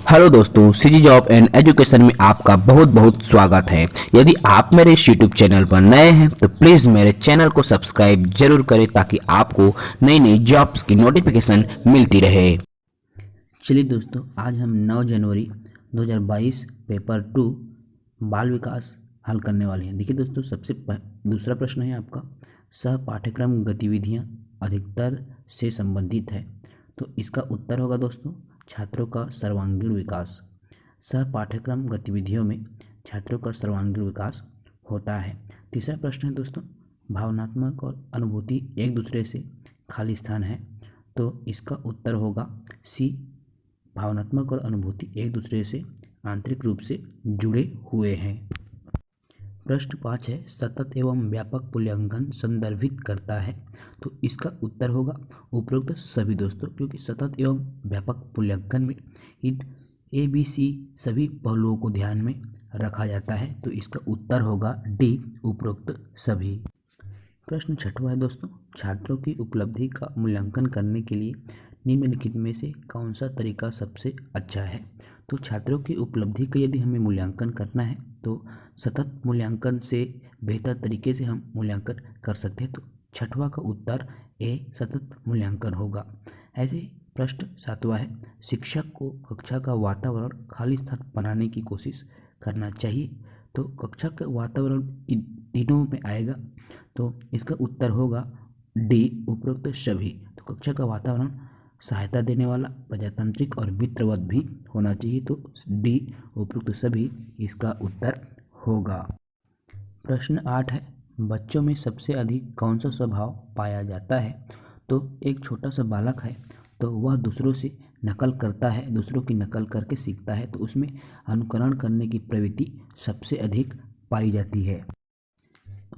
Hello दोस्तों, CG job and education में आपका बहुत बहुत स्वागत है। यदि आप मेरे इस यूट्यूब चैनल पर नए हैं तो प्लीज़ मेरे चैनल को सब्सक्राइब जरूर करें ताकि आपको नई नई जॉब्स की नोटिफिकेशन मिलती रहे। चलिए दोस्तों, आज हम 9 जनवरी 2022 पेपर 2 बाल विकास हल करने वाले हैं। देखिए दोस्तों, दूसरा प्रश्न है आपका, सह पाठ्यक्रम गतिविधियां अधिकतर से संबंधित है। तो इसका उत्तर होगा दोस्तों, छात्रों का सर्वांगीण विकास। सह पाठ्यक्रम गतिविधियों में छात्रों का सर्वांगीण विकास होता है। तीसरा प्रश्न है दोस्तों, भावनात्मक और अनुभूति एक दूसरे से खाली स्थान है। तो इसका उत्तर होगा सी, भावनात्मक और अनुभूति एक दूसरे से आंतरिक रूप से जुड़े हुए हैं। प्रश्न 5 है, सतत एवं व्यापक मूल्यांकन संदर्भित करता है। तो इसका उत्तर होगा उपरोक्त सभी दोस्तों, क्योंकि सतत एवं व्यापक मूल्यांकन में इन ABC सभी पहलुओं को ध्यान में रखा जाता है। तो इसका उत्तर होगा डी, उपरोक्त सभी। प्रश्न 6वां है दोस्तों, छात्रों की उपलब्धि का मूल्यांकन करने के लिए निम्नलिखित में से कौन सा तरीका सबसे अच्छा है। तो छात्रों की उपलब्धि का यदि हमें मूल्यांकन करना है तो सतत मूल्यांकन से बेहतर तरीके से हम मूल्यांकन कर सकते हैं। तो 6वां का उत्तर ए, सतत मूल्यांकन होगा। ऐसे प्रश्न 7वां है, शिक्षक को कक्षा का वातावरण खाली स्थान बनाने की कोशिश करना चाहिए। तो कक्षा का वातावरण इन तीनों में आएगा। तो इसका उत्तर होगा डी, उपरोक्त सभी। तो कक्षा का वातावरण सहायता देने वाला, प्रजातांत्रिक और मित्रवत भी होना चाहिए। तो डी, उपरोक्त सभी इसका उत्तर होगा। प्रश्न 8 है, बच्चों में सबसे अधिक कौन सा स्वभाव पाया जाता है। तो एक छोटा सा बालक है तो वह दूसरों से नकल करता है, दूसरों की नकल करके सीखता है। तो उसमें अनुकरण करने की प्रवृत्ति सबसे अधिक पाई जाती है।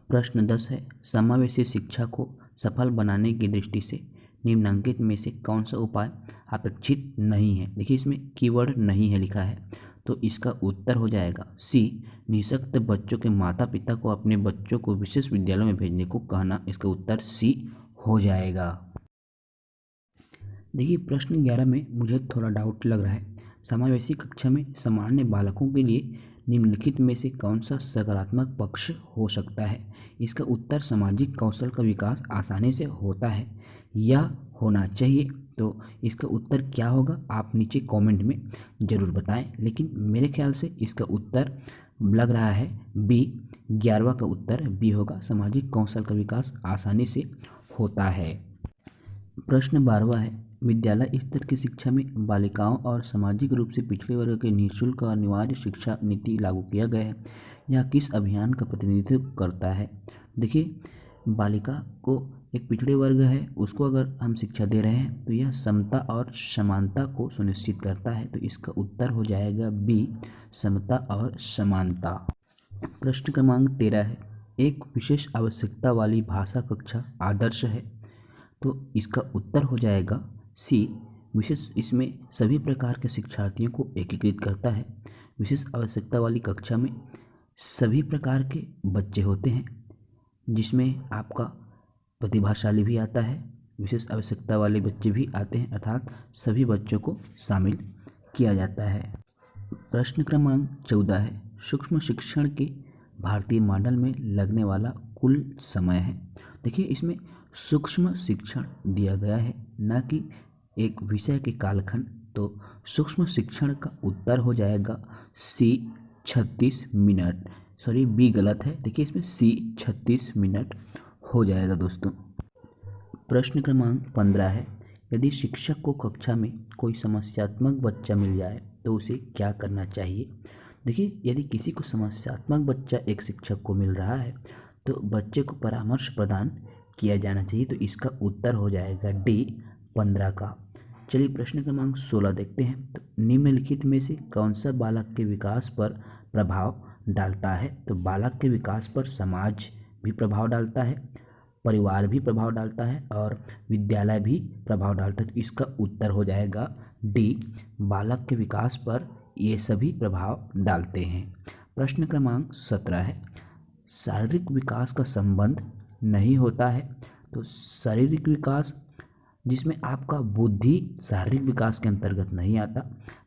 प्रश्न 10 है, समावेशी शिक्षा को सफल बनाने की दृष्टि से निम्नलिखित में से कौन सा उपाय अपेक्षित नहीं है। देखिए, इसमें कीवर्ड नहीं है लिखा है। तो इसका उत्तर हो जाएगा सी, निःशक्त बच्चों के माता पिता को अपने बच्चों को विशेष विद्यालय में भेजने को कहना। इसका उत्तर सी हो जाएगा। देखिए, प्रश्न 11 में मुझे थोड़ा डाउट लग रहा है, समावेशी कक्षा में सामान्य बालकों के लिए निम्नलिखित में से कौन सा सकारात्मक पक्ष हो सकता है। इसका उत्तर सामाजिक कौशल का विकास आसानी से होता है या होना चाहिए। तो इसका उत्तर क्या होगा आप नीचे कमेंट में ज़रूर बताएं, लेकिन मेरे ख्याल से इसका उत्तर लग रहा है बी, 11वां का उत्तर बी होगा, सामाजिक कौशल का विकास आसानी से होता है। प्रश्न 12वां है, विद्यालय स्तर की शिक्षा में बालिकाओं और सामाजिक रूप से पिछड़े वर्ग के निःशुल्क और अनिवार्य शिक्षा नीति लागू किया गया है। यह किस अभियान का प्रतिनिधित्व करता है। देखिए, बालिका को एक पिछड़े वर्ग है, उसको अगर हम शिक्षा दे रहे हैं तो यह समता और समानता को सुनिश्चित करता है। तो इसका उत्तर हो जाएगा बी, समता और समानता। प्रश्न क्रमांक 13 है, एक विशेष आवश्यकता वाली भाषा कक्षा आदर्श है। तो इसका उत्तर हो जाएगा सी, विशेष इसमें सभी प्रकार के शिक्षार्थियों को एकीकृत करता है। विशेष आवश्यकता वाली कक्षा में सभी प्रकार के बच्चे होते हैं, जिसमें आपका प्रतिभाशाली भी आता है, विशेष आवश्यकता वाले बच्चे भी आते हैं, अर्थात सभी बच्चों को शामिल किया जाता है। प्रश्न क्रमांक 14 है, सूक्ष्म शिक्षण के भारतीय मॉडल में लगने वाला कुल समय है। देखिए, इसमें सूक्ष्म शिक्षण दिया गया है, न कि एक विषय के कालखंड। तो सूक्ष्म शिक्षण का उत्तर हो जाएगा सी, 36 मिनट। सॉरी, बी गलत है। देखिए, इसमें सी 36 मिनट हो जाएगा दोस्तों। प्रश्न क्रमांक 15 है, यदि शिक्षक को कक्षा में कोई समस्यात्मक बच्चा मिल जाए तो उसे क्या करना चाहिए। देखिए, यदि किसी को समस्यात्मक बच्चा एक शिक्षक को मिल रहा है तो बच्चे को परामर्श प्रदान किया जाना चाहिए। तो इसका उत्तर हो जाएगा डी, 15 का। चलिए, प्रश्न क्रमांक 16 देखते हैं। तो निम्नलिखित में से कौन सा बालक के विकास पर प्रभाव डालता है। तो बालक के विकास पर समाज भी प्रभाव डालता है, परिवार भी प्रभाव डालता है और विद्यालय भी प्रभाव डालता है। तो इसका उत्तर हो जाएगा डी, बालक के विकास पर ये सभी प्रभाव डालते हैं। प्रश्न क्रमांक 17 है, शारीरिक विकास का संबंध नहीं होता है। तो शारीरिक विकास जिसमें आपका बुद्धि शारीरिक विकास के अंतर्गत नहीं आता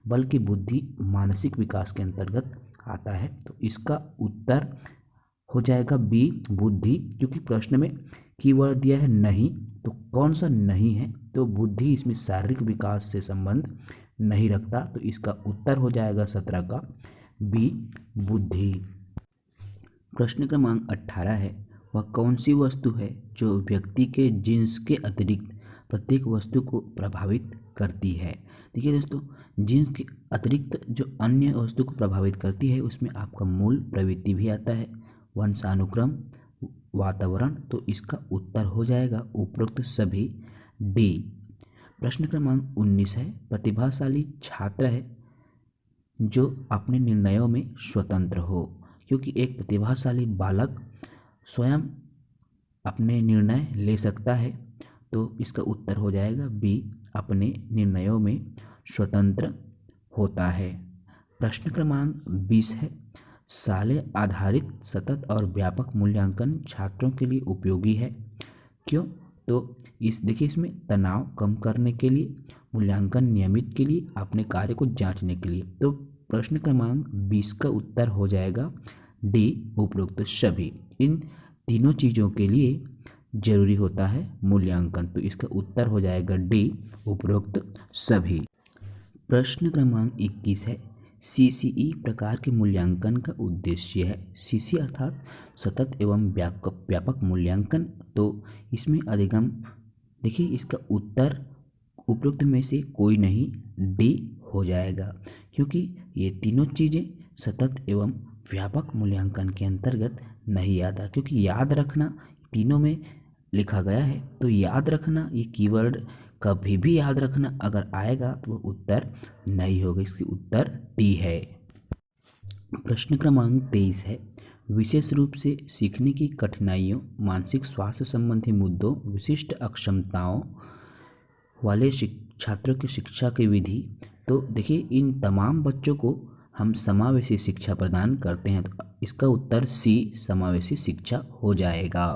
बल्कि बुद्धि मानसिक विकास के अंतर्गत आता है। तो इसका उत्तर हो जाएगा बी बुद्धि, क्योंकि प्रश्न में कीवर्ड दिया है नहीं, तो कौन सा नहीं है, तो बुद्धि इसमें शारीरिक विकास से संबंध नहीं रखता। तो इसका उत्तर हो जाएगा 17 का बी बुद्धि। प्रश्न क्रमांक 18 है, वह कौन सी वस्तु है जो व्यक्ति के जीन्स के अतिरिक्त प्रत्येक वस्तु को प्रभावित करती है। देखिए दोस्तों, जीन्स के अतिरिक्त जो अन्य वस्तु को प्रभावित करती है उसमें आपका मूल प्रवृत्ति भी आता है, वंशानुक्रम, वातावरण। तो इसका उत्तर हो जाएगा उपरोक्त सभी डी। प्रश्न क्रमांक 19 है, प्रतिभाशाली छात्र है जो अपने निर्णयों में स्वतंत्र हो, क्योंकि एक प्रतिभाशाली बालक स्वयं अपने निर्णय ले सकता है। तो इसका उत्तर हो जाएगा बी अपने निर्णयों में स्वतंत्र होता है। प्रश्न क्रमांक 20 है, साले आधारित सतत और व्यापक मूल्यांकन छात्रों के लिए उपयोगी है, क्यों? तो देखिए इसमें तनाव कम करने के लिए, मूल्यांकन नियमित के लिए, अपने कार्य को जांचने के लिए। तो प्रश्न क्रमांक 20 का उत्तर हो जाएगा डी उपरोक्त सभी। इन तीनों चीज़ों के लिए जरूरी होता है मूल्यांकन। तो इसका उत्तर हो जाएगा डी उपरोक्त सभी। प्रश्न क्रमांक 21 है, सीसीई प्रकार के मूल्यांकन का उद्देश्य है। सीसी अर्थात सतत एवं व्यापक मूल्यांकन। तो इसमें अधिगम, देखिए इसका उत्तर उपरोक्त में से कोई नहीं, डी हो जाएगा, क्योंकि ये तीनों चीज़ें सतत एवं व्यापक मूल्यांकन के अंतर्गत नहीं आता। क्योंकि याद रखना तीनों में लिखा गया है, तो याद रखना ये कीवर्ड कभी भी याद रखना अगर आएगा तो वो उत्तर नहीं होगा, इसकी उत्तर डी है। प्रश्न क्रमांक 23 है, विशेष रूप से सीखने की कठिनाइयों, मानसिक स्वास्थ्य संबंधी मुद्दों, विशिष्ट अक्षमताओं वाले छात्रों की शिक्षा की विधि। तो देखिए इन तमाम बच्चों को हम समावेशी शिक्षा प्रदान करते हैं। तो इसका उत्तर सी समावेशी शिक्षा हो जाएगा।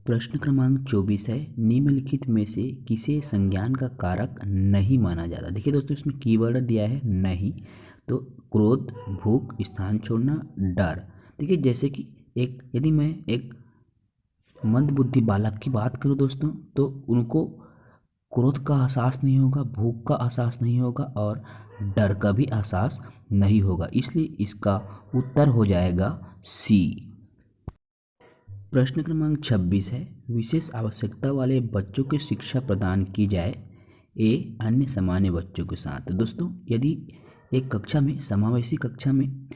प्रश्न क्रमांक 24 है, निम्नलिखित में से किसे संज्ञान का कारक नहीं माना जाता। देखिए दोस्तों, इसमें कीवर्ड दिया है नहीं, तो क्रोध, भूख, स्थान छोड़ना, डर। देखिए जैसे कि यदि मैं एक मंदबुद्धि बालक की बात करूं दोस्तों, तो उनको क्रोध का एहसास नहीं होगा, भूख का एहसास नहीं होगा और डर का भी एहसास नहीं होगा, इसलिए इसका उत्तर हो जाएगा सी। प्रश्न क्रमांक 26 है, विशेष आवश्यकता वाले बच्चों की शिक्षा प्रदान की जाए, ए अन्य सामान्य बच्चों के साथ। दोस्तों, यदि एक कक्षा में, समावेशी कक्षा में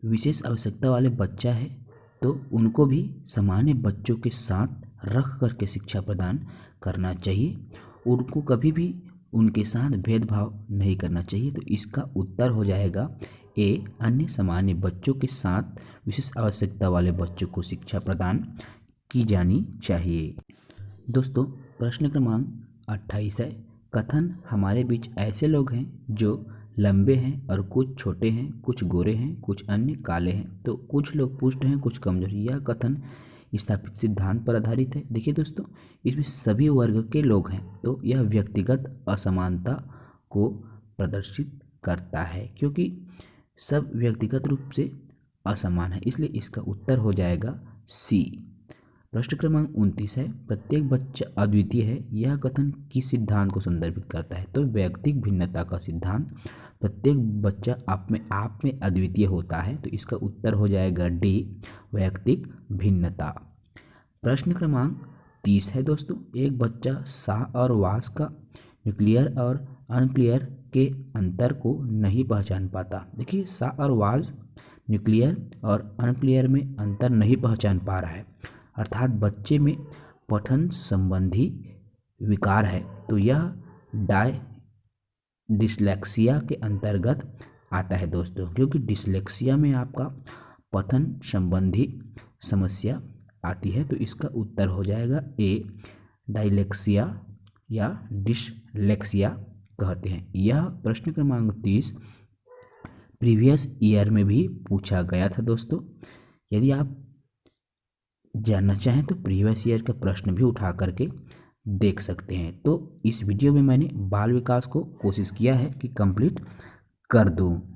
विशेष आवश्यकता वाले बच्चा है तो उनको भी सामान्य बच्चों के साथ रख करके शिक्षा प्रदान करना चाहिए, उनको कभी भी उनके साथ भेदभाव नहीं करना चाहिए। तो इसका उत्तर हो जाएगा ए अन्य सामान्य बच्चों के साथ विशेष आवश्यकता वाले बच्चों को शिक्षा प्रदान की जानी चाहिए। दोस्तों, प्रश्न क्रमांक 28 है, कथन हमारे बीच ऐसे लोग हैं जो लंबे हैं और कुछ छोटे हैं, कुछ गोरे हैं, कुछ अन्य काले हैं। तो कुछ लोग पुष्ट हैं, कुछ कमजोर। यह कथन स्थापित सिद्धांत पर आधारित है। देखिए दोस्तों, इसमें सभी वर्ग के लोग हैं, तो यह व्यक्तिगत असमानता को प्रदर्शित करता है, क्योंकि सब व्यक्तिगत रूप से असमान है, इसलिए इसका उत्तर हो जाएगा सी। प्रश्न क्रमांक 29 है, प्रत्येक बच्चा अद्वितीय है, यह कथन किस सिद्धांत को संदर्भित करता है। तो व्यक्तिक भिन्नता का सिद्धांत, प्रत्येक बच्चा आप में अद्वितीय होता है। तो इसका उत्तर हो जाएगा डी व्यक्तिक भिन्नता। प्रश्न क्रमांक 30 है दोस्तों, एक बच्चा सा और वास का न्यूक्लियर और अनक्लियर के अंतर को नहीं पहचान पाता। देखिए सा और वास न्यूक्लियर और अनक्लियर में अंतर नहीं पहचान पा रहा है, अर्थात बच्चे में पठन संबंधी विकार है। तो यह डिसलेक्सिया के अंतर्गत आता है दोस्तों, क्योंकि डिसलेक्सिया में आपका पठन संबंधी समस्या आती है। तो इसका उत्तर हो जाएगा ए डायलेक्सिया या डिसलेक्सिया कहते हैं। यह प्रश्न क्रमांक 30 प्रीवियस ईयर में भी पूछा गया था दोस्तों। यदि आप जानना चाहें तो प्रीवियस ईयर का प्रश्न भी उठा करके देख सकते हैं। तो इस वीडियो में मैंने बाल विकास को कोशिश किया है कि कंप्लीट कर दूं।